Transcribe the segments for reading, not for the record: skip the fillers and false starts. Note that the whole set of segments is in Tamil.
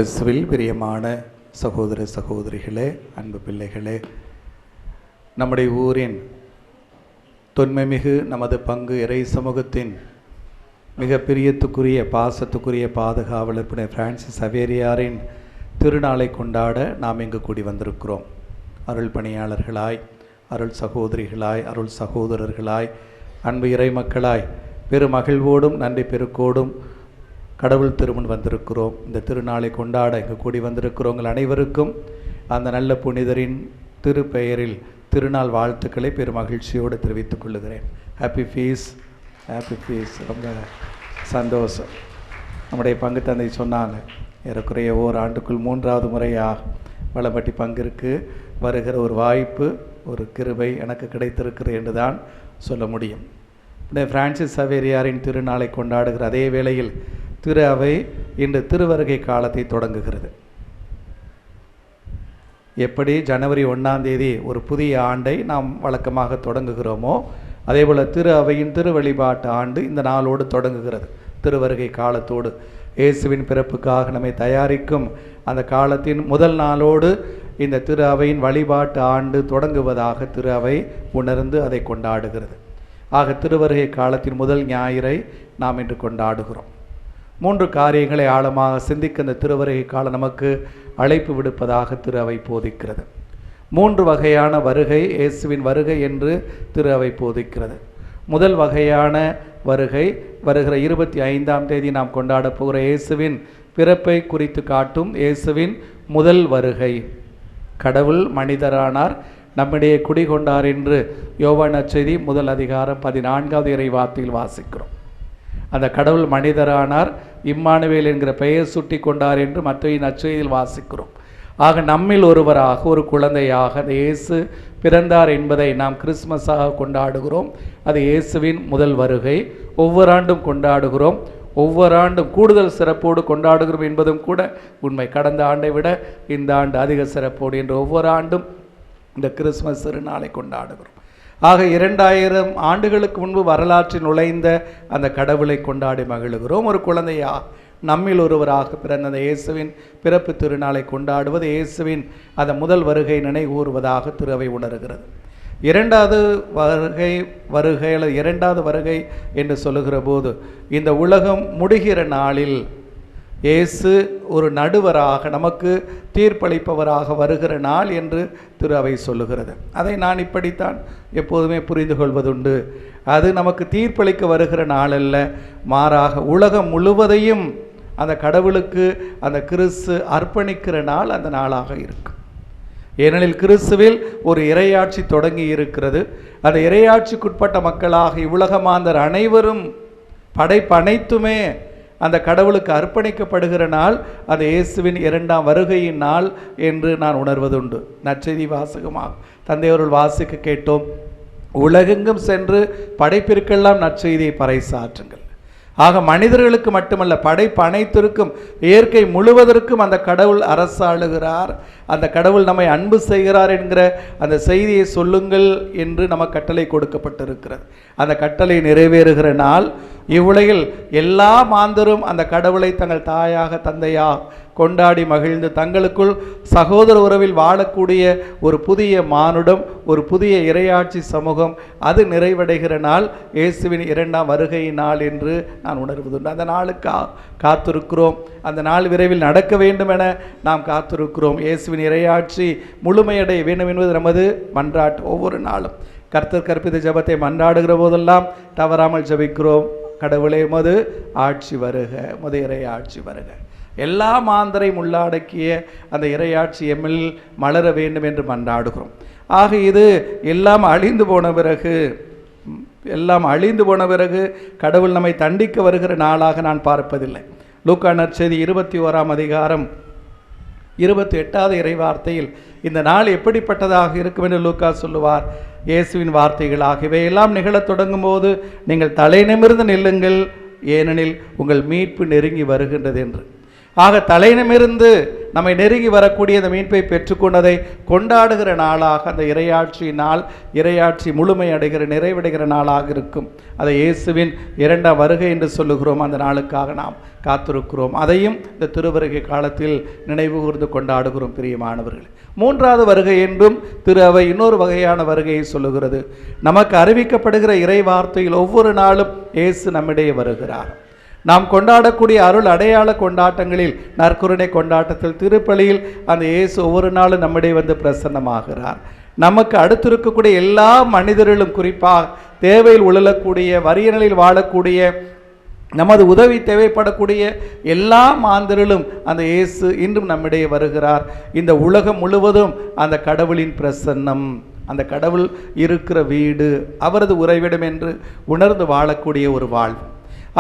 கிறிஸ்துவில் பிரியமான சகோதர சகோதரிகளே, அன்பு பிள்ளைகளே, நம்முடைய ஊரின் தொன்மைமிகு நமது பங்கு இறை சமூகத்தின் மிக பிரியத்துக்குரிய பாசத்துக்குரிய பாதுகாவலர் புனித பிரான்சிஸ் சவேரியாரின் திருநாளை கொண்டாட நாம் இங்கு கூடி வந்திருக்கிறோம். அருள் பணியாளர்களாய், அருள் சகோதரிகளாய், அருள் சகோதரர்களாய், அன்பு இறை மக்களாய் பெருமகிழ்வோடும் நன்றி பெருக்கோடும் கடவுள் திருமுன் வந்திருக்கிறோம். இந்த திருநாளை கொண்டாட இங்கு கூடி வந்திருக்கிறவங்கள் அனைவருக்கும் அந்த நல்ல புனிதரின் திருப்பெயரில் திருநாள் வாழ்த்துக்களை பெருமகிழ்ச்சியோடு தெரிவித்துக் கொள்ளுகிறேன். Happy fees, happy fees. ரொம்ப சந்தோஷம். நம்முடைய பங்கு தந்தை சொன்னாங்க, ஏறக்குறைய ஓராண்டுக்குள் 3வது முறையாக வளம்பட்டி பங்கிற்கு வருகிற ஒரு வாய்ப்பு, ஒரு கிருபை எனக்கு கிடைத்திருக்கிறது என்று தான் சொல்ல முடியும். பிரான்சிஸ் சவேரியாரின் திருநாளை கொண்டாடுகிற அதே வேளையில் திரு அவை இன்று திருவருகை காலத்தை தொடங்குகிறது. எப்படி ஜனவரி 1ஆம் தேதி ஒரு புதிய ஆண்டை நாம் வழக்கமாக தொடங்குகிறோமோ, அதே போல் திரு அவையின் திரு வழிபாட்டு ஆண்டு இந்த நாளோடு தொடங்குகிறது. திருவருகை காலத்தோடு இயேசுவின் பிறப்புக்காக நம்மை தயாரிக்கும் அந்த காலத்தின் முதல் நாளோடு இந்த திரு அவையின் வழிபாட்டு ஆண்டு தொடங்குவதாக திரு அவை உணர்ந்து அதை கொண்டாடுகிறது. ஆக திருவருகை காலத்தின் முதல் ஞாயிறை நாம் இன்று கொண்டாடுகிறோம். 3 காரியங்களை ஆழமாக சிந்திக்க இந்த திருவருகை காலம் நமக்கு அழைப்பு விடுப்பதாக திரு அவை போதிக்கிறது. 3 வகையான வருகை, இயேசுவின் வருகை என்று திரு அவை போதிக்கிறது. முதல் வகையான வருகை வருகிற 25ஆம் தேதி நாம் கொண்டாட போகிற இயேசுவின் பிறப்பை குறித்து காட்டும் இயேசுவின் முதல் வருகை. கடவுள் மனிதரானார், நம்மிடையே குடிகொண்டார் என்று யோவான் நற்செய்தி 1 அதிகாரம் 14வது இறை வார்த்தையில் வாசிக்கிறோம். அந்த கடவுள் மனிதரானார், இம்மானுவேல் என்கிற பெயர் சுட்டி கொண்டார் என்று மற்ற நற்செய்தியில் வாசிக்கிறோம். ஆக நம்மில் ஒருவராக, ஒரு குழந்தையாக அந்த இயேசு பிறந்தார் என்பதை நாம் கிறிஸ்மஸாக கொண்டாடுகிறோம். அது இயேசுவின் முதல் வருகை. ஒவ்வொரு ஆண்டும் கொண்டாடுகிறோம், ஒவ்வொரு ஆண்டும் கூடுதல் சிறப்போடு கொண்டாடுகிறோம் என்பதும் கூட உண்மை. கடந்த ஆண்டை விட இந்த ஆண்டு அதிக சிறப்போடு என்று ஒவ்வொரு ஆண்டும் இந்த கிறிஸ்மஸ் திருநாளை கொண்டாடுகிறோம். ஆக 2000 ஆண்டுகளுக்கு முன்பு வரலாற்றில் நுழைந்த அந்த கடவுளை கொண்டாடி மகிழுகிறோம். ஒரு குழந்தையா நம்மில் ஒருவராக பிறந்த அந்த இயேசுவின் பிறப்பு திருநாளை கொண்டாடுவது இயேசுவின் அந்த முதல் வருகை நினைவுறுவதாக திரு அவை உணர்கிறது. 2வது வருகை என்று சொல்லுகிற போது இந்த உலகம் முடிகிற நாளில் இயேசு ஒரு நடுவராக, நமக்கு தீர்ப்பளிப்பவராக வருகிற நாள் என்று திரு அவை சொல்லுகிறது. அதை நான் இப்படித்தான் எப்போதுமே புரிந்து கொள்வதுண்டு. அது நமக்கு தீர்ப்பளிக்க வருகிற நாள் அல்ல, மாறாக உலகம் முழுவதையும் அந்த கடவுளுக்கு அந்த கிறிஸ்து அர்ப்பணிக்கிற நாள் அந்த நாளாக இருக்கும். ஏனெனில் கிறிஸ்துவில் ஒரு இறையாட்சி தொடங்கி இருக்கிறது. அந்த இறையாட்சிக்குட்பட்ட மக்களாக இவ்வுலகமாந்தர் அனைவரும், படைப்பு அனைத்துமே அந்த கடவுளுக்கு அர்ப்பணிக்கப்படுகிற நாள் அந்த இயேசுவின் 2ஆம் வருகையின் நாள் என்று நான் உணர்வதுண்டு. நற்செய்தி வாசகமாக தந்தையவர்கள் வாசிக்க கேட்டோம், உலகெங்கும் சென்று படைப்பிற்கெல்லாம் நற்செய்தியை பறைசாற்றுங்கள். ஆக மனிதர்களுக்கு மட்டுமல்ல, படைப்பு அனைத்திற்கும், இயற்கை முழுவதற்கும் அந்த கடவுள் அரசாளுகிறார், அந்த கடவுள் நம்மை அன்பு செய்கிறார் என்கிற அந்த செய்தியை சொல்லுங்கள் என்று நமக்கு கட்டளை கொடுக்கப்பட்டிருக்கிறது. அந்த கட்டளை நிறைவேறுகிற நாள் இவ்வுலகில் எல்லா மாந்தரும் அந்த கடவுளை தங்கள் தாயாக தந்தையாக கொண்டாடி மகிழ்ந்து தங்களுக்குள் சகோதர உறவில் வாழக்கூடிய ஒரு புதிய மானுடம், ஒரு புதிய இறையாட்சி சமூகம் அது நிறைவடைகிற நாள் இயேசுவின் 2ஆம் வருகையின் நாள் என்று நான் உணர்வதுண்டு. அந்த நாளுக்கு காத்திருக்கிறோம். அந்த நாள் விரைவில் நடக்க வேண்டும் என நாம் காத்திருக்கிறோம். இயேசுவின் இறையாட்சி முழுமையடைய வேண்டும் என்பது நமது மன்றாட்டு. ஒவ்வொரு நாளும் கர்த்தர் கற்பித்த ஜெபத்தை மன்றாடுகிற போதெல்லாம் தவறாமல் ஜெபிக்கிறோம். கடவுளே, உமது ஆட்சி வருக, உமது இறையாட்சி வருக. எல்லா மாந்தரையும் உள்ளடக்கிய அந்த இறையாட்சி எம்மில் மலர வேண்டும் என்று மன்றாடுகிறோம். ஆக இது எல்லாம் அழிந்து போன பிறகு கடவுள் நம்மை தண்டிக்க வருகிற நாளாக நான் பார்ப்பதில்லை. லூக்கா நற்செய்தி 21ஆம் அதிகாரம் 28வது இறைவார்த்தையில் இந்த நாள் எப்படிப்பட்டதாக இருக்கும் என்று லூக்கா சொல்லுவார். இயேசுவின் வார்த்தைகளாக இவையெல்லாம் நிகழத் தொடங்கும் போது நீங்கள் தலை நிமிர்ந்து நில்லுங்கள், ஏனெனில் உங்கள் மீட்பு நெருங்கி வருகின்றது என்று. ஆக தலையிடமிருந்து நம்மை நெருங்கி வரக்கூடிய அந்த மீட்பை பெற்றுக்கொண்டதை கொண்டாடுகிற நாளாக அந்த இறையாட்சி நாள், இறையாட்சி முழுமை அடைகிற நிறைவடைகிற நாளாக இருக்கும். அதை இயேசுவின் 2ஆம் வருகை என்று சொல்லுகிறோம். அந்த நாளுக்காக நாம் காத்திருக்கிறோம். அதையும் இந்த திருவருகை காலத்தில் நினைவு கூர்ந்து கொண்டாடுகிறோம். பிரியமானவர்கள், 3வது வருகை என்றும் திரு அவை இன்னொரு வகையான வருகையை சொல்லுகிறது. நமக்கு அறிவிக்கப்படுகிற இறை வார்த்தையில் ஒவ்வொரு நாளும் இயேசு நம்மிடையே வருகிறார். நாம் கொண்டாடக்கூடிய அருள் அடையாள கொண்டாட்டங்களில், நற்கருணை கொண்டாட்டத்தில், திருப்பலியில் அந்த இயேசு ஒவ்வொரு நாளும் நம்மிடையே வந்து பிரசன்னமாகிறார். நமக்கு அடுத்திருக்கக்கூடிய எல்லா மனிதர்களும், குறிப்பாக தேவையில் உழலக்கூடிய, வறிய நிலையில் வாழக்கூடிய, நமது உதவி தேவைப்படக்கூடிய எல்லா மாந்தர்களும் அந்த இயேசு இன்றும் நம்மிடையே வருகிறார். இந்த உலகம் முழுவதும் அந்த கடவுளின் பிரசன்னம், அந்த கடவுள் இருக்கிற வீடு, அவரது உறைவிடம் என்று உணர்ந்து வாழக்கூடிய ஒரு வாழ்வு.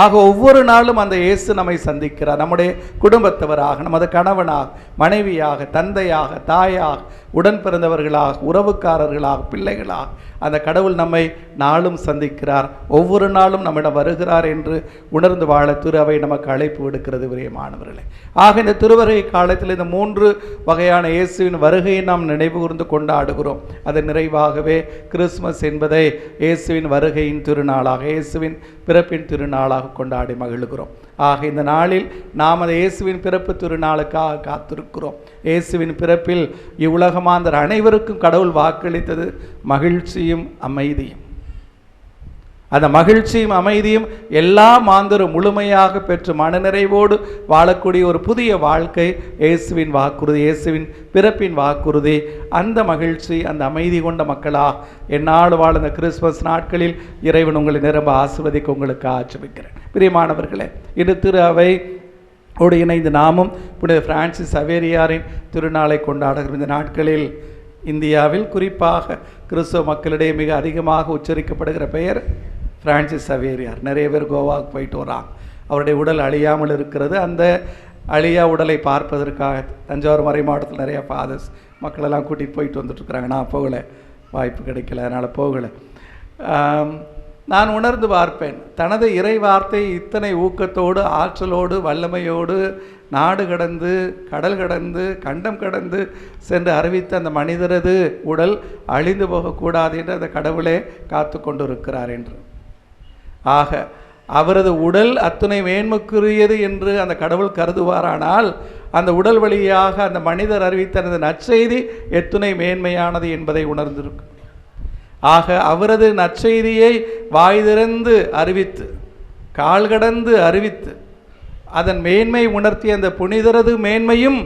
ஆக ஒவ்வொரு நாளும் அந்த இயேசு நம்மை சந்திக்கிறார். நம்முடைய குடும்பத்தவராக, நமது கணவனாக, மனைவியாக, தந்தையாக, தாயாக, உடன் பிறந்தவர்களாக, உறவுக்காரர்களாக, பிள்ளைகளாக அந்த கடவுள் நம்மை நாளும் சந்திக்கிறார். ஒவ்வொரு நாளும் நம்மிடம் வருகிறார் என்று உணர்ந்து வாழ திரு அவை நமக்கு அழைப்பு விடுக்கிறது. பிரியமானவர்களே, ஆக இந்த திருவருகை காலத்தில் இந்த 3 வகையான இயேசுவின் வருகையை நாம் நினைவு கூர்ந்து கொண்டாடுகிறோம். அதன் நிறைவாகவே கிறிஸ்துமஸ் என்பதை இயேசுவின் வருகையின் திருநாளாக, இயேசுவின் பிறப்பின் திருநாளாக கொண்டாடி மகிழ்கிறோம். ஆக இந்த நாளில் நாம் அந்த இயேசுவின் பிறப்பு திருநாளுக்காக காத்திருக்கிறோம். இயேசுவின் பிறப்பில் இவ்வுலகமாந்தர் அனைவருக்கும் கடவுள் வாக்களித்தது மகிழ்ச்சியும் அமைதியும். அந்த மகிழ்ச்சியும் அமைதியும் எல்லா மாந்தரும் முழுமையாக பெற்று மனநிறைவோடு வாழக்கூடிய ஒரு புதிய வாழ்க்கை இயேசுவின் வாக்குறுதி, இயேசுவின் பிறப்பின் வாக்குறுதி. அந்த மகிழ்ச்சி, அந்த அமைதி கொண்ட மக்களாக எந்நாள் வாழ்ந்த கிறிஸ்துமஸ் நாட்களில் இறைவன் உங்களை நிரம்ப ஆசீர்வதிக்க உங்களுக்கு ஆட்சேபிக்கிறேன். பிரியமானவர்களே, இது திரு அவை ஓடு இணைந்து நாமும் புனித பிரான்சிஸ் சவேரியாரின் திருநாளை கொண்டாடுகிற இந்த நாட்களில் இந்தியாவில் குறிப்பாக கிறிஸ்தவ மக்களிடையே மிக அதிகமாக உச்சரிக்கப்படுகிற பெயர் பிரான்சிஸ் சவேரியார். நிறைய பேர் கோவாவுக்கு போயிட்டு வராங்க. அவருடைய உடல் அழியாமல் இருக்கிறது. அந்த அழியா உடலை பார்ப்பதற்காக தஞ்சாவூர் மறை மாவட்டத்தில் நிறைய ஃபாதர்ஸ் மக்களெல்லாம் கூட்டிகிட்டு போயிட்டு வந்துட்டுருக்குறாங்க. நான் போகலை, வாய்ப்பு கிடைக்கல, அதனால் போகலை. நான் உணர்ந்து பார்ப்பேன், தனது இறை வார்த்தை இத்தனை ஊக்கத்தோடு, ஆற்றலோடு, வல்லமையோடு நாடு கடந்து, கடல் கடந்து, கண்டம் கடந்து சென்று அறிவித்த அந்த மனிதரது உடல் அழிந்து போகக்கூடாது என்று அந்த கடவுளே காத்து கொண்டு இருக்கிறார் என்று. ஆக அவரது உடல் அத்துணை மேன்மைக்குரியது என்று அந்த கடவுள் கருதுவாரானால், அந்த உடல் வழியாக அந்த மனிதர் அறிவித்த அந்த நற்செய்தி எத்துணை மேன்மையானது என்பதை உணர்ந்திருக்கும். ஆக அவரது நற்செய்தியை வாய் திறந்து அறிவித்து, கால் கடந்து அறிவித்து, அதன் மேன்மை உணர்த்திய அந்த புனிதரது மேன்மையும்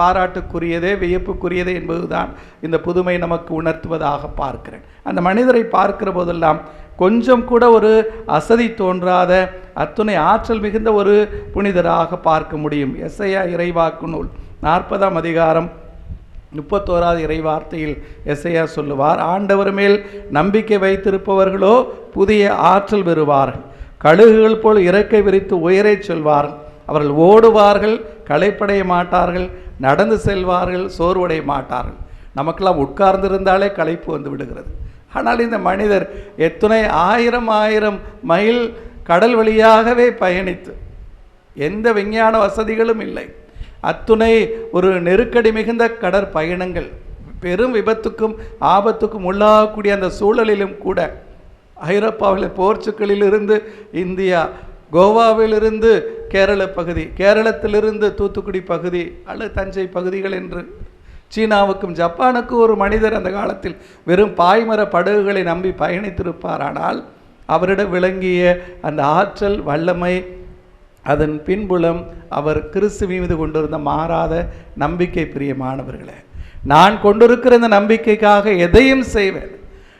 பாராட்டுக்குரியதே, வியப்புக்குரியதே என்பதுதான் இந்த புதுமை நமக்கு உணர்த்துவதாக பார்க்கிறேன். அந்த மனிதரை பார்க்கிற போதெல்லாம் கொஞ்சம் கூட ஒரு அசதி தோன்றாத அத்துணை ஆற்றல் மிகுந்த ஒரு புனிதராக பார்க்க முடியும். எசையா இறைவாக்கு நூல் 40ஆம் அதிகாரம் 31வது இறைவார்த்தையில் எசையா சொல்லுவார், ஆண்டவர் மேல் நம்பிக்கை வைத்திருப்பவர்களோ புதிய ஆற்றல் பெறுவார்கள், கழுகுகள் போல் இறக்கை விரித்து உயரை செல்வார்கள், அவர்கள் ஓடுவார்கள், களைப்படைய மாட்டார்கள், நடந்து செல்வார்கள், சோர்வடைய மாட்டார்கள். நமக்கெல்லாம் உட்கார்ந்திருந்தாலே களைப்பு வந்து விடுகிறது. ஆனால் இந்த மனிதர் எத்தனை ஆயிரம் மைல் கடல் வழியாகவே பயணித்து, எந்த விஞ்ஞான வசதிகளும் இல்லை, அத்துணை ஒரு நெருக்கடி மிகுந்த கடற்பயணங்கள், பெரும் விபத்துக்கும் ஆபத்துக்கும் உள்ளாகக்கூடிய அந்த சூழலிலும் கூட ஐரோப்பாவில் போர்ச்சுகலிலிருந்து இந்தியா, கோவாவிலிருந்து கேரள பகுதி, கேரளத்திலிருந்து தூத்துக்குடி பகுதி அல்லது தஞ்சை பகுதிகள் என்று சீனாவுக்கும் ஜப்பானுக்கும் ஒரு மனிதர் அந்த காலத்தில் வெறும் பாய்மர படகுகளை நம்பி பயணித்திருப்பாரானால், அவரிடம் விளங்கிய அந்த ஆற்றல் வல்லமை, அதன் பின்புலம் அவர் கிறிஸ்து மீது கொண்டிருந்த மாறாத நம்பிக்கை. பிரியமானவர்களே, நான் கொண்டிருக்கிற இந்த நம்பிக்கைக்காக எதையும் செய்வேன்,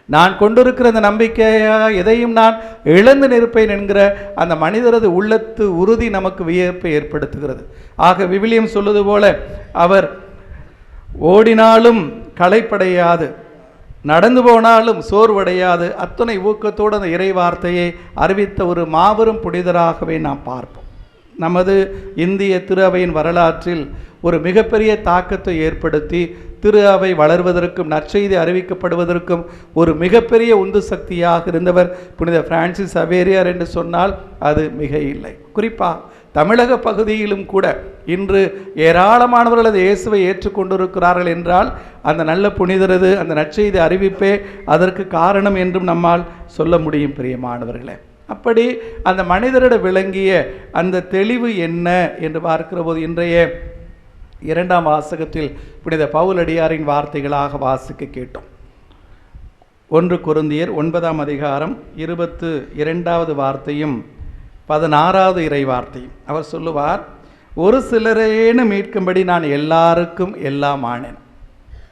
நான் கொண்டிருக்கிற இந்த நம்பிக்கையாக எதையும் நான் இழந்து நிற்பேன் என்கிற அந்த மனிதரது உள்ளத்து உறுதி நமக்கு வியப்பை ஏற்படுத்துகிறது. ஆக விவிலியம் சொல்வது போல, அவர் ஓடினாலும் களைப்படையாது, நடந்து போனாலும் சோர்வடையாது, அத்தனை ஊக்கத்தோடு அந்த இறை வார்த்தையை அறிவித்த ஒரு மாபெரும் புனிதராகவே நாம் பார்ப்போம். நமது இந்திய திரு அவையின் வரலாற்றில் ஒரு மிகப்பெரிய தாக்கத்தை ஏற்படுத்தி திரு அவை வளர்வதற்கும் நற்செய்தி அறிவிக்கப்படுவதற்கும் ஒரு மிகப்பெரிய உந்து சக்தியாக இருந்தவர் புனித பிரான்சிஸ் சவேரியார் என்று சொன்னால் அது மிக இல்லை. குறிப்பாக தமிழக பகுதியிலும் கூட இன்று ஏராளமானவர்கள் அது இயேசுவை ஏற்றுக்கொண்டிருக்கிறார்கள் என்றால் அந்த நல்ல புனிதரது அந்த நற்செய்தி அறிவிப்பே அதற்கு காரணம் என்றும் நம்மால் சொல்ல முடியும் பிரியமானவர்களே. அப்படி அந்த மனிதரிட விளங்கிய அந்த தெளிவு என்ன என்று பார்க்கிற போது இன்றைய 2ஆம் வாசகத்தில் புனித பவுலடியாரின் வார்த்தைகளாக வாசிக்க கேட்டோம். 1 கொரிந்தியர் 9ஆம் அதிகாரம் 22வது வார்த்தையும் 16வது இறை வார்த்தையும் அவர் சொல்லுவார், ஒரு சிலரேனு மீட்கும்படி நான் எல்லாருக்கும் எல்லாம் ஆனேன்.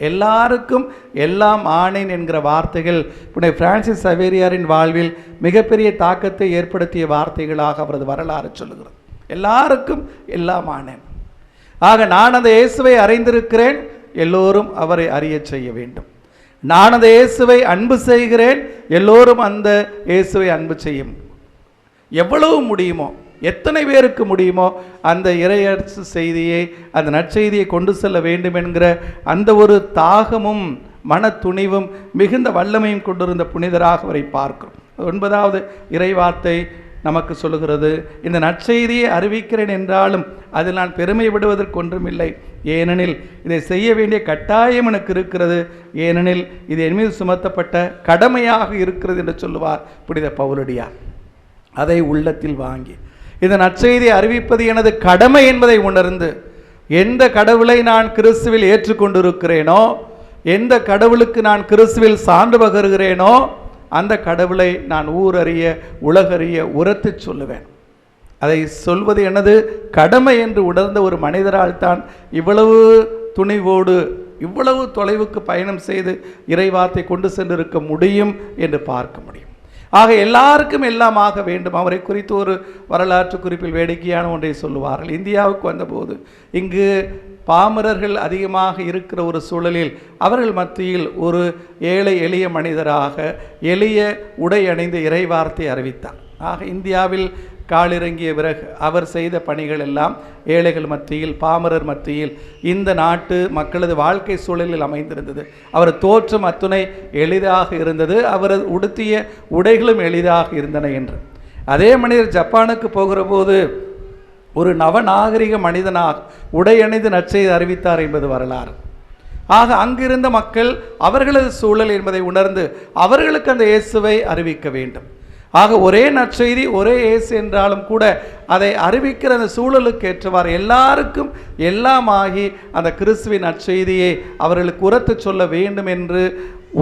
எல்லாருக்கும் எல்லாம் ஆனேன் என்கிற வார்த்தைகள் புனித பிரான்சிஸ் சவேரியாரின் வாழ்வில் மிகப்பெரிய தாக்கத்தை ஏற்படுத்திய வார்த்தைகளாக அவரது வரலாறு சொல்லுகிறது. எல்லாருக்கும் எல்லாம் ஆனேன். ஆக நான் அந்த இயேசுவை அறிந்திருக்கிறேன், எல்லோரும் அவரை அறிய செய்ய வேண்டும். நான் அந்த இயேசுவை அன்பு செய்கிறேன், எல்லோரும் அந்த இயேசுவை அன்பு செய்யும். எவ்வளவு முடியுமோ, எத்தனை பேருக்கு முடியுமோ அந்த இறையரசு செய்தியை, அந்த நற்செய்தியை கொண்டு செல்ல வேண்டும் என்கிற அந்த ஒரு தாகமும் மன துணிவும் மிகுந்த வல்லமையும் கொண்டிருந்த புனிதராக அவரை பார்க்கிறோம். 9வது இறைவார்த்தை நமக்கு சொல்லுகிறது, இந்த நற்செய்தியை அறிவிக்கிறேன் என்றாலும் அதில் நான் பெருமைப்படுவதற்கு ஒன்றுமில்லை. ஏனெனில் இதை செய்ய வேண்டிய கட்டாயம் எனக்கு இருக்கிறது. ஏனெனில் இது என் மீது சுமத்தப்பட்ட கடமையாக இருக்கிறது என்று சொல்லுவார் புனித பவுலடியார். அதை உள்ளத்தில் வாங்கி இந்த நற்செய்தியை அறிவிப்பது எனது கடமை என்பதை உணர்ந்து, எந்த கடவுளை நான் கிறிஸ்துவில் ஏற்றுக்கொண்டிருக்கிறேனோ, எந்த கடவுளுக்கு நான் கிறிஸ்துவில் சான்று பகருகிறேனோ, அந்த கடவுளை நான் ஊரறிய உலகறிய உரத்து சொல்லுவேன். அதை சொல்வது எனது கடமை என்று உணர்ந்த ஒரு மனிதரால் தான் இவ்வளவு துணிவோடு இவ்வளவு தொலைவுக்கு பயணம் செய்து இறைவார்த்தை கொண்டு சென்றிருக்க முடியும் என்று பார்க்க முடியும். ஆக எல்லாருக்கும் எல்லாம் ஆக வேண்டும். அவரை குறித்து ஒரு வரலாற்று குறிப்பில் வேடிக்கையான ஒன்றை சொல்லுவார்கள். இந்தியாவுக்கு வந்தபோது இங்கு பாமரர்கள் அதிகமாக இருக்கிற ஒரு சூழலில் அவர்கள் மத்தியில் ஒரு ஏழை எளிய மனிதராக எளிய உடை அணிந்து இறைவார்த்தை அறிவித்தார். ஆக இந்தியாவில் காலிறங்கிய பிறகு அவர் செய்த பணிகள் எல்லாம் ஏழைகள் மத்தியில், பாமரர் மத்தியில், இந்த நாட்டு மக்களது வாழ்க்கை சூழலில் அமைந்திருந்தது. அவர் தோற்றம் அத்துணை எளிதாக இருந்தது, அவரது உடுத்திய உடைகளும் எளிதாக இருந்தன என்று. அதே மனிதர் ஜப்பானுக்கு போகிற போது ஒரு நவநாகரிக மனிதனாக உடையணிந்து நற்செய்தி அறிவித்தார் என்பது வரலாறு. ஆக அங்கிருந்த மக்கள் அவர்களது சூழல் என்பதை உணர்ந்து அவர்களுக்கு அந்த இயேசுவை அறிவிக்க வேண்டும். ஆக ஒரே நற்செய்தி, ஒரே இயேசு என்றாலும் கூட அதை அறிவிக்கிற அந்த சூழலுக்கு ஏற்றவாறு எல்லாருக்கும் எல்லாமாகி அந்த கிறிஸ்துவின் நற்செய்தியை அவர்களுக்கு உரத்து சொல்ல வேண்டும் என்று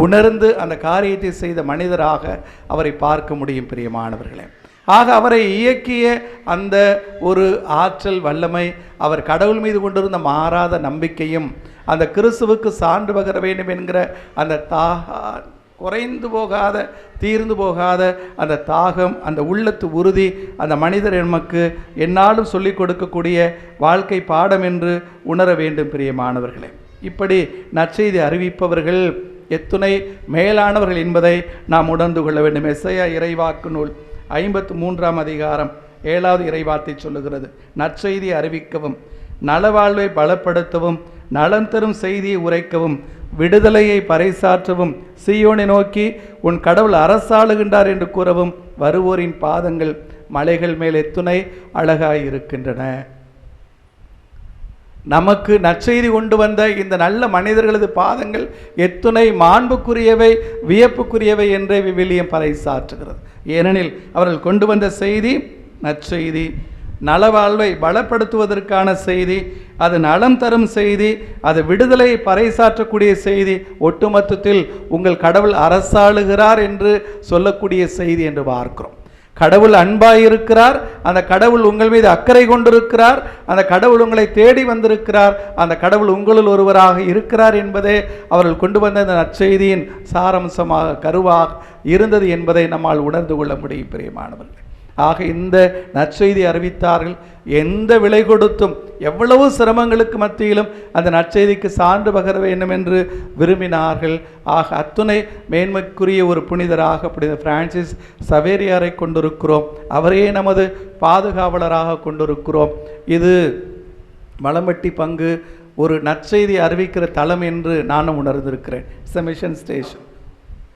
உணர்ந்து அந்த காரியத்தை செய்த மனிதராக அவரை பார்க்க முடியும் பிரியமானவர்களே. ஆக அவரை இயக்கிய அந்த ஒரு ஆற்றல் வல்லமை, அவர் கடவுள் மீது கொண்டிருந்த மாறாத நம்பிக்கையும், அந்த கிறிஸ்துவுக்கு சான்று பகர வேண்டும் என்கிற அந்த குறைந்து போகாத தீர்ந்து போகாத அந்த தாகம், அந்த உள்ளத்து உறுதி, அந்த மனிதர் நமக்கு என்னாலும் சொல்லிக் கொடுக்கக்கூடிய வாழ்க்கை பாடம் என்று உணர வேண்டும் பிரியமானவர்களே. இப்படி நற்செய்தி அறிவிப்பவர்கள் எத்துணை மேலானவர்கள் என்பதை நாம் உணர்ந்து கொள்ள வேண்டும். எசையா இறைவாக்கு நூல் 53ஆம் அதிகாரம் 7வது இறைவார்த்தை சொல்லுகிறது, நற்செய்தி அறிவிக்கவும், நலவாழ்வை பலப்படுத்தவும், நலம் தரும் செய்தியை உரைக்கவும், விடுதலையை பறைசாற்றவும், சீயோனை நோக்கி உன் கடவுள் அரசாளுகின்றார் என்று கூறவும், வருவோரின் பாதங்கள் மலைகள் மேல் எத்துணை அழகாய் இருக்கின்றன. நமக்கு நற்செய்தி கொண்டு வந்த இந்த நல்ல மனிதர்களது பாதங்கள் எத்துணை மாண்புக்குரியவை, வியப்புக்குரியவை என்றே விவிலியம் பறைசாற்றுகிறது. ஏனெனில் அவர்கள் கொண்டு வந்த செய்தி நற்செய்தி, நலவாழ்வை பலப்படுத்துவதற்கான செய்தி, அது நலம் தரும் செய்தி, அது விடுதலையை பறைசாற்றக்கூடிய செய்தி, ஒட்டுமொத்தத்தில் உங்கள் கடவுள் அரசாளுகிறார் என்று சொல்லக்கூடிய செய்தி என்று பார்க்கிறோம். கடவுள் அன்பாயிருக்கிறார், அந்த கடவுள் உங்கள் மீது அக்கறை கொண்டிருக்கிறார், அந்த கடவுள் உங்களை தேடி வந்திருக்கிறார், அந்த கடவுள் உங்களுள் ஒருவராக இருக்கிறார் என்பதே அவர்கள் கொண்டு வந்த இந்த நற்செய்தியின் சாரம்சமாக கருவாக இருந்தது என்பதை நம்மால் உணர்ந்து கொள்ள முடியும் பிரியமானவர்கள். ஆக இந்த நற்செய்தி அறிவித்தார்கள். எந்த விலை கொடுத்தும், எவ்வளவு சிரமங்களுக்கு மத்தியிலும் அந்த நற்செய்திக்கு சான்று பகர வேண்டும் என்று விரும்பினார்கள். ஆக அத்துணை மேன்மைக்குரிய ஒரு புனிதராக புனித பிரான்சிஸ் சவேரியாரை கொண்டிருக்கிறோம். அவரையே நமது பாதுகாவலராக கொண்டிருக்கிறோம். இது மலம்பட்டி பங்கு ஒரு நற்செய்தி அறிவிக்கிற தளம் என்று நானும் உணர்ந்திருக்கிறேன். It's a mission station.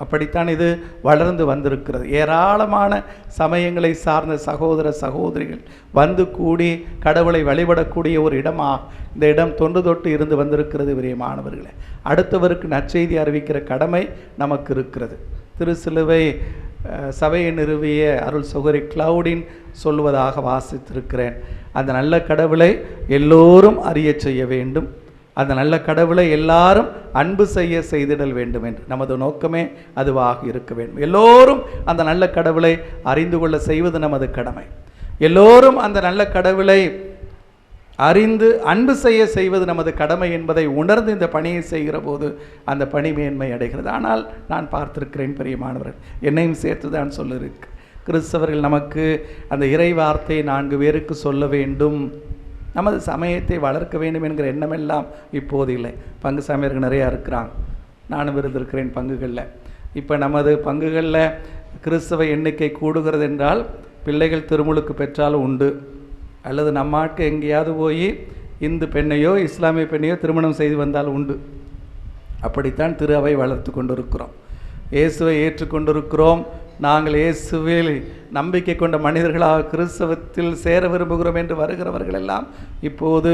அப்படித்தான் இது வளர்ந்து வந்திருக்கிறது. ஏராளமான சமயங்களை சார்ந்த சகோதர சகோதரிகள் வந்து கூடி கடவுளை வழிபடக்கூடிய ஒரு இடமாக இந்த இடம் தொன்று தொட்டு இருந்து வந்திருக்கிறது. பிரியமானவர்களே, அடுத்தவருக்கு நற்செய்தி அறிவிக்கிற கடமை நமக்கு இருக்கிறது. திருச்சிலுவை சபையை நிறுவிய அருள் சகோதரி கிளவுடின் சொல்வதாக வாசித்திருக்கிறேன். அந்த நல்ல கடவுளை எல்லோரும் அறிய செய்ய வேண்டும், அந்த நல்ல கடவுளை எல்லாரும் அன்பு செய்திடல் வேண்டும் என்று நமது நோக்கமே அதுவாக இருக்க வேண்டும். எல்லோரும் அந்த நல்ல கடவுளை அறிந்து கொள்ள செய்வது நமது கடமை. எல்லோரும் அந்த நல்ல கடவுளை அறிந்து அன்பு செய்வது நமது கடமை என்பதை உணர்ந்து இந்த பணியை செய்கிற போது அந்த பணி மேன்மை அடைகிறது. ஆனால் நான் பார்த்திருக்கிறேன் பிரியமானவர்கள், என்னையும் சேர்த்து தான் சொல்லிருக்கு, கிறிஸ்தவர்கள் நமக்கு அந்த இறை வார்த்தையை 4 பேருக்கு சொல்ல வேண்டும், நமது சமயத்தை வளர்க்க வேண்டும் என்கிற எண்ணமெல்லாம் இப்போது இல்லை. பங்கு சமயர்கள் நிறையா இருக்கிறாங்க, நானும் இருந்திருக்கிறேன் பங்குகளில். இப்போ நமது பங்குகளில் கிறிஸ்தவ எண்ணிக்கை கூடுகிறது என்றால் பிள்ளைகள் திருமுழுக்கு பெற்றாலும் உண்டு, அல்லது நம்ம ஆட்கள் எங்கேயாவது போய் இந்து பெண்ணையோ இஸ்லாமிய பெண்ணையோ திருமணம் செய்து வந்தால் உண்டு. அப்படித்தான் திரு அவை வளர்த்து கொண்டிருக்கிறோம். இயேசுவை ஏற்றுக்கொண்டிருக்கிறோம். நாங்கள் இயேசுவில் நம்பிக்கை கொண்ட மனிதர்களாக கிறிஸ்தவத்தில் சேர விரும்புகிறோம் என்று வருகிறவர்கள் எல்லாம் இப்போது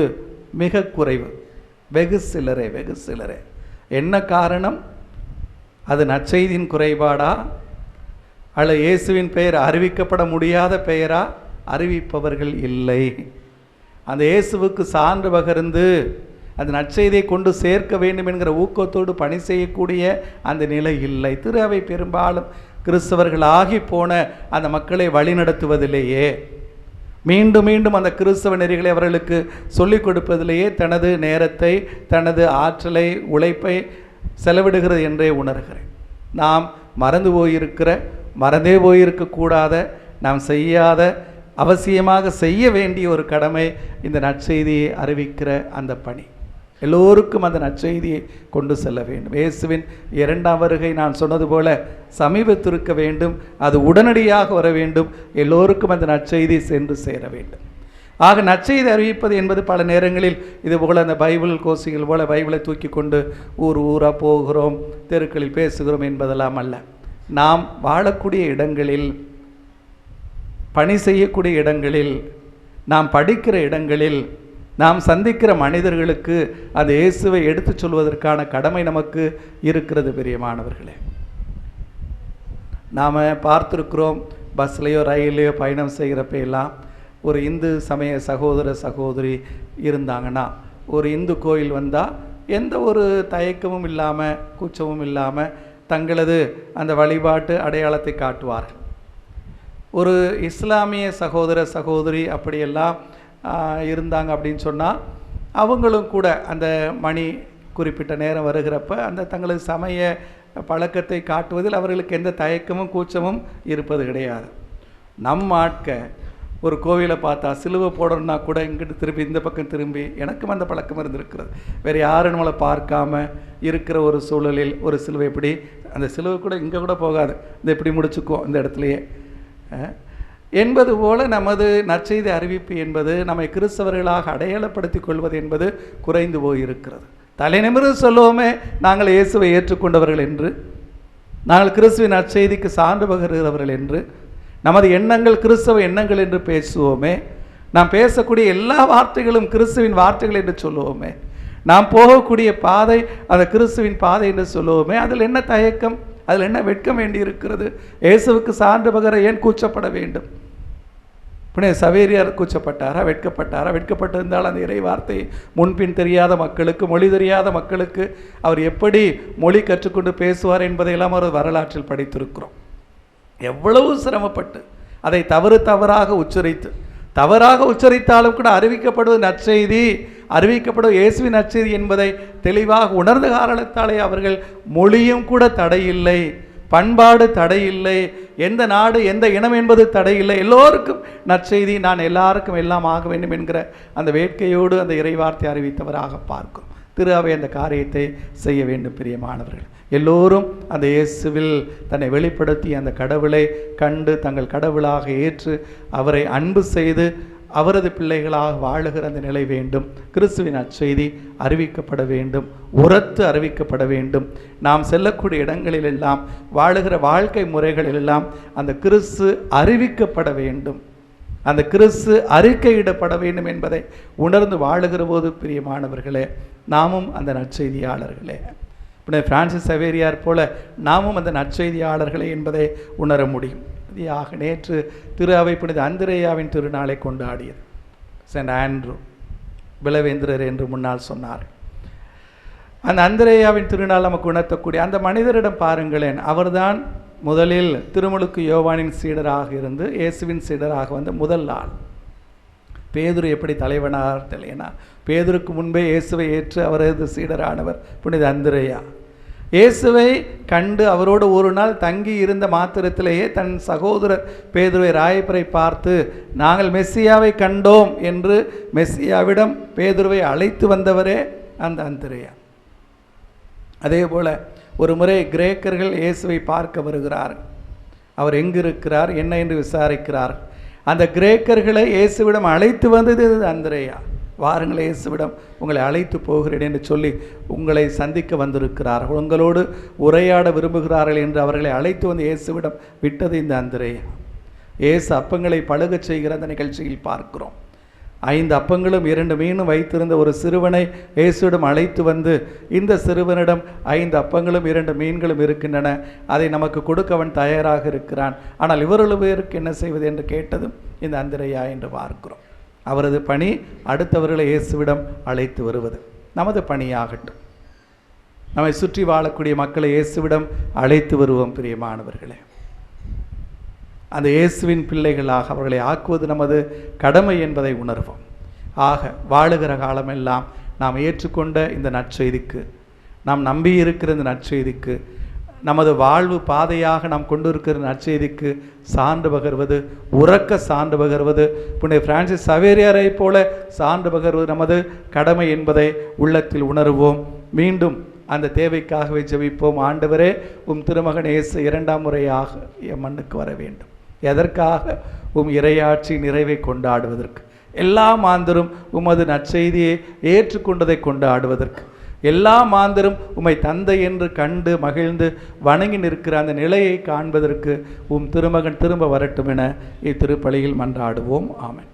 மிக குறைவு, வெகு சிலரே. என்ன காரணம்? அது நற்செய்தியின் குறைபாடா, அல்லது இயேசுவின் பெயர் அறிவிக்கப்பட முடியாத பெயரா? அறிவிப்பவர்கள் இல்லை. அந்த இயேசுவுக்கு சான்று பகர்ந்து அந்த நற்செய்தியை கொண்டு சேர்க்க வேண்டும் என்கிற ஊக்கத்தோடு பணி செய்யக்கூடிய அந்த நிலை இல்லை. திரு அவை பெரும்பாலும் கிறிஸ்தவர்கள் ஆகி போன அந்த மக்களை வழிநடத்துவதிலேயே, மீண்டும் மீண்டும் அந்த கிறிஸ்தவ நெறிகளை அவர்களுக்கு சொல்லிக் கொடுப்பதிலேயே தனது நேரத்தை, தனது ஆற்றலை, உழைப்பை செலவிடுகிறது என்றே உணர்கிறேன். நாம் மறந்தே போயிருக்கக்கூடாத, நாம் செய்யாத, அவசியமாக செய்ய வேண்டிய ஒரு கடமை இந்த நற்செய்தியை அறிவிக்கிற அந்த பணி. எல்லோருக்கும் அந்த நற்செய்தியை கொண்டு செல்ல வேண்டும். இயேசுவின் 2ஆம் வருகை நான் சொன்னது போல சமீபத்திருக்க வேண்டும், அது உடனடியாக வர வேண்டும், எல்லோருக்கும் அந்த நற்செய்தி சென்று சேர வேண்டும். ஆக நற்செய்தி அறிவிப்பது என்பது பல நேரங்களில் இதுபோல் அந்த பைபிள் கோஷிகள் போல பைபிளை தூக்கி கொண்டு ஊராக போகிறோம், தெருக்களில் பேசுகிறோம் என்பதெல்லாம் அல்ல. நாம் வாழக்கூடிய இடங்களில், பணி செய்யக்கூடிய இடங்களில், நாம் படிக்கிற இடங்களில், நாம் சந்திக்கிற மனிதர்களுக்கு அந்த இயேசுவை எடுத்து சொல்வதற்கான கடமை நமக்கு இருக்கிறது. பிரியமானவர்களே, நாம் பார்த்துருக்கிறோம், பஸ்லையோ ரயிலையோ பயணம் செய்கிறப்ப எல்லாம் ஒரு இந்து சமய சகோதர சகோதரி இருந்தாங்கன்னா, ஒரு இந்து கோயில் வந்தால் எந்த ஒரு தயக்கமும் இல்லாமல், கூச்சமும் இல்லாமல் தங்களது அந்த வழிபாட்டு அடையாளத்தை காட்டுவார்கள். ஒரு இஸ்லாமிய சகோதர சகோதரி அப்படியெல்லாம் இருந்தாங்க அப்படின்னு சொன்னால், அவங்களும் கூட அந்த மணி குறிப்பிட்ட நேரம் வருகிறப்ப அந்த தங்களது சமய பழக்கத்தை காட்டுவதில் அவர்களுக்கு எந்த தயக்கமும் கூச்சமும் இருப்பது கிடையாது. நம் ஒரு கோவிலை பார்த்தா சிலுவை போடணுன்னா கூட இங்கிட்டு திரும்பி இந்த பக்கம் திரும்பி, எனக்கும் அந்த பழக்கம் இருந்திருக்கிறது. வேறு யாரும் நம்மளை பார்க்காம இருக்கிற ஒரு சூழலில் ஒரு சிலுவை எப்படி, அந்த சிலுவை கூட இங்கே கூட போகாது, இந்த எப்படி முடிச்சுக்குவோம் இந்த இடத்துலையே என்பது போல நமது நற்செய்தி அறிவிப்பு என்பது நம்மை கிறிஸ்தவர்களாக அடையாளப்படுத்திக் கொள்வது என்பது குறைந்து போயிருக்கிறது. தலைநிமிர்ந்து சொல்லுவோமே நாங்கள் இயேசுவை ஏற்றுக்கொண்டவர்கள் என்று, நாங்கள் கிறிஸ்துவின் நற்செய்திக்கு சான்று பகருகிறவர்கள் என்று, நமது எண்ணங்கள் கிறிஸ்தவ எண்ணங்கள் என்று பேசுவோமே, நாம் பேசக்கூடிய எல்லா வார்த்தைகளும் கிறிஸ்துவின் வார்த்தைகள் என்று சொல்லுவோமே, நாம் போகக்கூடிய பாதை அந்த கிறிஸ்துவின் பாதை என்று சொல்லுவோமே, அதில் என்ன தயக்கம், அதில் என்ன வெட்கம் வேண்டி இருக்கிறது? இயேசுவுக்கு சான்று பகர ஏன் கூச்சப்பட வேண்டும்? புனித சவேரியார் கூச்சப்பட்டாரா, வெட்கப்பட்டாரா? வெட்கப்பட்டிருந்தால் அந்த இறை வார்த்தை முன்பின் தெரியாத மக்களுக்கு, மொழி தெரியாத மக்களுக்கு அவர் எப்படி மொழி கற்றுக்கொண்டு பேசுவார் என்பதையெல்லாம் ஒரு வரலாற்றில் படித்திருக்கிறோம். எவ்வளவு சிரமப்பட்டு அதை தவறாக உச்சரித்தாலும் கூட அறிவிக்கப்படுவது நற்செய்தி, அறிவிக்கப்படும் இயேசுவின் நற்செய்தி என்பதை தெளிவாக உணர்ந்த காரணத்தாலே அவர்கள் மொழியும் கூட தடையில்லை, பண்பாடு தடையில்லை, எந்த நாடு எந்த இனம் என்பது தடையில்லை, எல்லோருக்கும் நற்செய்தி, நான் எல்லாருக்கும் எல்லாம் ஆக வேண்டும் என்கிற அந்த வேட்கையோடு அந்த இறைவார்த்தை அறிவித்தவராக பார்க்கும். திரு அவை அந்த காரியத்தை செய்ய வேண்டும். பிரியமானவர்கள், எல்லோரும் அந்த இயேசுவில் தன்னை வெளிப்படுத்தி அந்த கடவுளை கண்டு தங்கள் கடவுளாக ஏற்று அவரை அன்பு செய்து அவரது பிள்ளைகளாக வாழுகிற அந்த நிலை வேண்டும். கிறிஸ்துவின் நற்செய்தி அறிவிக்கப்பட வேண்டும், உரத்து அறிவிக்கப்பட வேண்டும். நாம் செல்லக்கூடிய இடங்களிலெல்லாம், வாழுகிற வாழ்க்கை முறைகளிலெல்லாம் அந்த கிறிஸ்து அறிவிக்கப்பட வேண்டும், அந்த கிறிஸ்து அறிக்கையிடப்பட வேண்டும் என்பதை உணர்ந்து வாழுகிற போது பிரியமானவர்களே, நாமும் அந்த நற்செய்தியாளர்களே. பிரான்சிஸ் சவேரியார் போல நாமும் அந்த நற்செய்தியாளர்களே என்பதை உணர முடியும். நேற்று திரு அவை புனித அந்திரேயாவின் திருநாளை கொண்டாடியது. சென்ட் ஆண்ட்ரூ பிளவேந்திரர் என்று முன்னால் சொன்னார். அந்த அந்திரேயாவின் திருநாள் நமக்கு உணர்த்தக்கூடிய அந்த மனிதரிடம் பாருங்களேன், அவர்தான் முதலில் திருமுழுக்கு யோவானின் சீடராக இருந்து இயேசுவின் சீடராக வந்த முதல் ஆள். பேதுரு எப்படி தலைவனாக தெரியனா, பேதுருக்கு முன்பே இயேசுவை ஏற்று அவரது சீடரானவர் புனித அந்திரேயா. இயேசுவை கண்டு அவரோடு ஒரு நாள் தங்கி இருந்த மாத்திரத்திலேயே தன் சகோதரர் பேதுருவை ராயப்பரை பார்த்து, நாங்கள் மெஸ்ஸியாவை கண்டோம் என்று மெஸ்ஸியாவிடம் பேதுருவை அழைத்து வந்தவரே அந்த அந்திரேயா. அதே போல ஒரு முறை கிரேக்கர்கள் இயேசுவை பார்க்க வருகிறார். அவர் எங்கு இருக்கிறார் என்ன என்று விசாரிக்கிறார். அந்த கிரேக்கர்களை இயேசுவிடம் அழைத்து வந்தது அந்திரேயா. வாருங்கள், இயேசுவிடம் உங்களை அழைத்து போகிறேன் என்று சொல்லி உங்களை சந்திக்க வந்திருக்கிறார்கள், உங்களோடு உரையாட விரும்புகிறார்கள் என்று அவர்களை அழைத்து வந்து இயேசுவிடம் விட்டது இந்த அந்திரேயா. இயேசு அப்பங்களை பழுகச் செய்கிற அந்த நிகழ்ச்சியில் பார்க்கிறோம். 5 அப்பங்களும் 2 மீனும் வைத்திருந்த ஒரு சிறுவனை இயேசுவிடம் அழைத்து வந்து, இந்த சிறுவனிடம் 5 அப்பங்களும் 2 மீன்களும் இருக்கின்றன, அதை நமக்கு கொடுக்க அவன் தயாராக இருக்கிறான், ஆனால் இவர்கள் பேருக்கு என்ன செய்வது என்று கேட்டதும் இந்த அந்திரேயா என்று பார்க்கிறோம். அவரது பணி அடுத்தவர்களை இயேசுவிடம் அழைத்து வருவது. நமது பணியாகட்டும். நம்மை சுற்றி வாழக்கூடிய மக்களை இயேசுவிடம் அழைத்து வருவோம் பிரியமானவர்களே. அந்த இயேசுவின் பிள்ளைகளாக அவர்களை ஆக்குவது நமது கடமை என்பதை உணர்வோம். ஆக வாழுகிற காலமெல்லாம் நாம் ஏற்றுக்கொண்ட இந்த நற்செய்திக்கு, நாம் நம்பியிருக்கிற இந்த நற்செய்திக்கு, நமது வாழ்வு பாதையாக நாம் கொண்டு இருக்கிற நற்செய்திக்கு சான்று பகர்வது, உறக்க சான்று பகர்வது, புனித பிரான்சிஸ் சவேரியாரை போல சான்று பகர்வது நமது கடமை என்பதை உள்ளத்தில் உணர்வோம். மீண்டும் அந்த தேவைக்காகவே ஜெபிப்போம். ஆண்டவரே, உம் திருமகன் இயேசு 2ஆம் முறையாக என் மண்ணுக்கு வர வேண்டும். எதற்காக? உம் இறையாட்சி நிறைவை கொண்டாடுவதற்கு. எல்லா மாந்தரும் உமது நற்செய்தியை ஏற்றுக்கொண்டதை கொண்டாடுவதற்கு. எல்லா மாந்தரும் உம்மை தந்தை என்று கண்டு மகிழ்ந்து வணங்கி நிற்கிற அந்த நிலையை காண்பதற்கு உம் திருமகன் திரும்ப வரட்டும் என இத்திருப்பலியில் மன்றாடுவோம். ஆமென்.